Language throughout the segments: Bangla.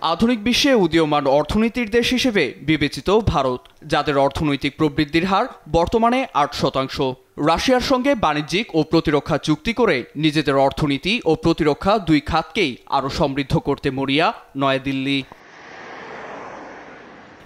আধুনিক বিশ্বে উদীয়মান অর্থনীতির দেশ হিসেবে বিবেচিত ভারত, যাদের অর্থনৈতিক প্রবৃদ্ধির হার বর্তমানে 8%। রাশিয়ার সঙ্গে বাণিজ্যিক ও প্রতিরক্ষা চুক্তি করে নিজেদের অর্থনীতি ও প্রতিরক্ষা দুই খাতকেই আরও সমৃদ্ধ করতে মরিয়া নয়াদিল্লি।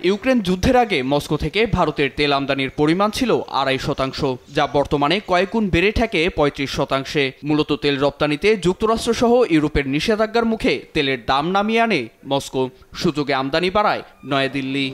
ইউক্রেন যুদ্ধের আগে মস্কো থেকে ভারতের তেল আমদানির পরিমাণ ছিল 2.5%, যা বর্তমানে কয়েকগুণ বেড়ে থাকে 35%। মূলত তেল রপ্তানিতে যুক্তরাষ্ট্রসহ ইউরোপের নিষেধাজ্ঞার মুখে তেলের দাম নামিয়ে আনে মস্কো, সুযোগে আমদানি বাড়ায় নয়াদিল্লি।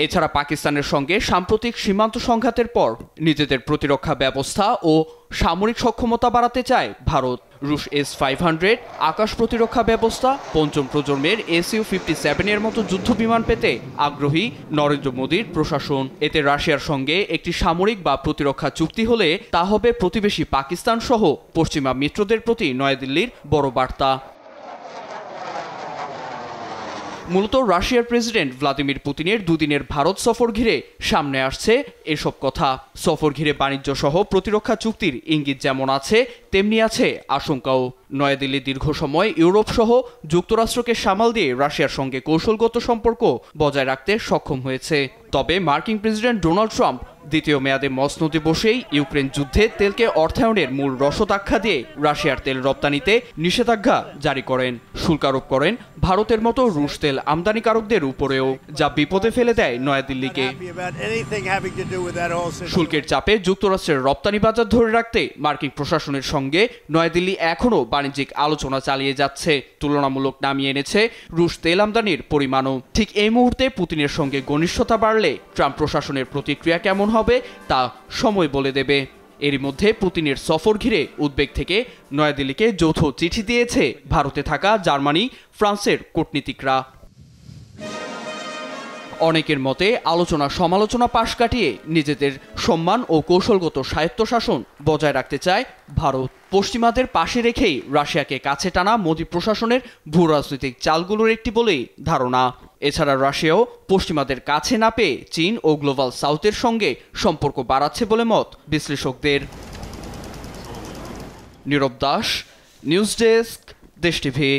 এছাড়া পাকিস্তানের সঙ্গে সাম্প্রতিক সীমান্ত সংঘাতের পর নিজেদের প্রতিরক্ষা ব্যবস্থা ও সামরিক সক্ষমতা বাড়াতে চায় ভারত। রুশ S-500 আকাশ প্রতিরক্ষা ব্যবস্থা, পঞ্চম প্রজন্মের Su-57 এর মতো যুদ্ধবিমান পেতে আগ্রহী নরেন্দ্র মোদীর প্রশাসন। এতে রাশিয়ার সঙ্গে একটি সামরিক বা প্রতিরক্ষা চুক্তি হলে তা হবে প্রতিবেশী পাকিস্তান সহ পশ্চিমা মিত্রদের প্রতি নয়াদিল্লির বড় বার্তা। মূলত রাশিয়ার প্রেসিডেন্ট ভ্লাদিমির পুতিনের দুদিনের ভারত সফর ঘিরে সামনে আসছে এসব কথা। সফর ঘিরে বাণিজ্য সহ প্রতিরক্ষা চুক্তির ইঙ্গিত যেমন আছে, তেমনি আছে আশঙ্কাও। নয়াদিল্লি দীর্ঘ সময় ইউরোপ সহ যুক্তরাষ্ট্রকে সামাল দিয়ে রাশিয়ার সঙ্গে কৌশলগত সম্পর্ক বজায় রাখতে সক্ষম হয়েছে। তবে মার্কিন প্রেসিডেন্ট ডোনাল্ড ট্রাম্প দ্বিতীয় মেয়াদে মসনদে বসেই ইউক্রেন যুদ্ধে তেলকে অর্থায়নের মূল রসদ আখ্যা দিয়ে রাশিয়ার তেল রপ্তানিতে নিষেধাজ্ঞা জারি করেন। শুল্ক আরোপ করেন ভারতের মতো রুশ তেল আমদানিকারকদের উপরেও, যা বিপদে ফেলে দেয় নয়াদিল্লিকে। শুল্কের চাপে যুক্তরাষ্ট্রের রপ্তানি বাজার ধরে রাখতে মার্কিন প্রশাসনের সঙ্গে নয়াদিল্লি এখনও বাণিজ্যিক আলোচনা চালিয়ে যাচ্ছে। তুলনামূলক নামিয়ে এনেছে রুশ তেল আমদানির পরিমাণও। ঠিক এই মুহূর্তে পুতিনের সঙ্গে ঘনিষ্ঠতা বাড়লে ট্রাম্প প্রশাসনের প্রতিক্রিয়া কেমন হবে তা সময় বলে দেবে। এরই মধ্যে পুতিনের সফর ঘিরে উদ্বেগ থেকে নয়াদিল্লিকে যৌথ চিঠি দিয়েছে ভারতে থাকা জার্মানি, ফ্রান্সের কূটনীতিকরা। অনেকের মতে আলোচনা সমালোচনা পাশ কাটিয়ে নিজেদের সম্মান ও কৌশলগত স্বায়ত্তশাসন বজায় রাখতে চায় ভারত। পশ্চিমাদের পাশে রেখেই রাশিয়াকে কাছে টানা মোদী প্রশাসনের ভূরাজনৈতিক চালগুলোর একটি বলেই ধারণা। এছাড়া রাশিয়াও পশ্চিমাদের কাছে না পেয়ে চীন ও গ্লোবাল সাউথের সঙ্গে সম্পর্ক বাড়াচ্ছে বলে মত বিশ্লেষকদের। নীরব দাস, নিউজ ডেস্ক, দেশ টিভি।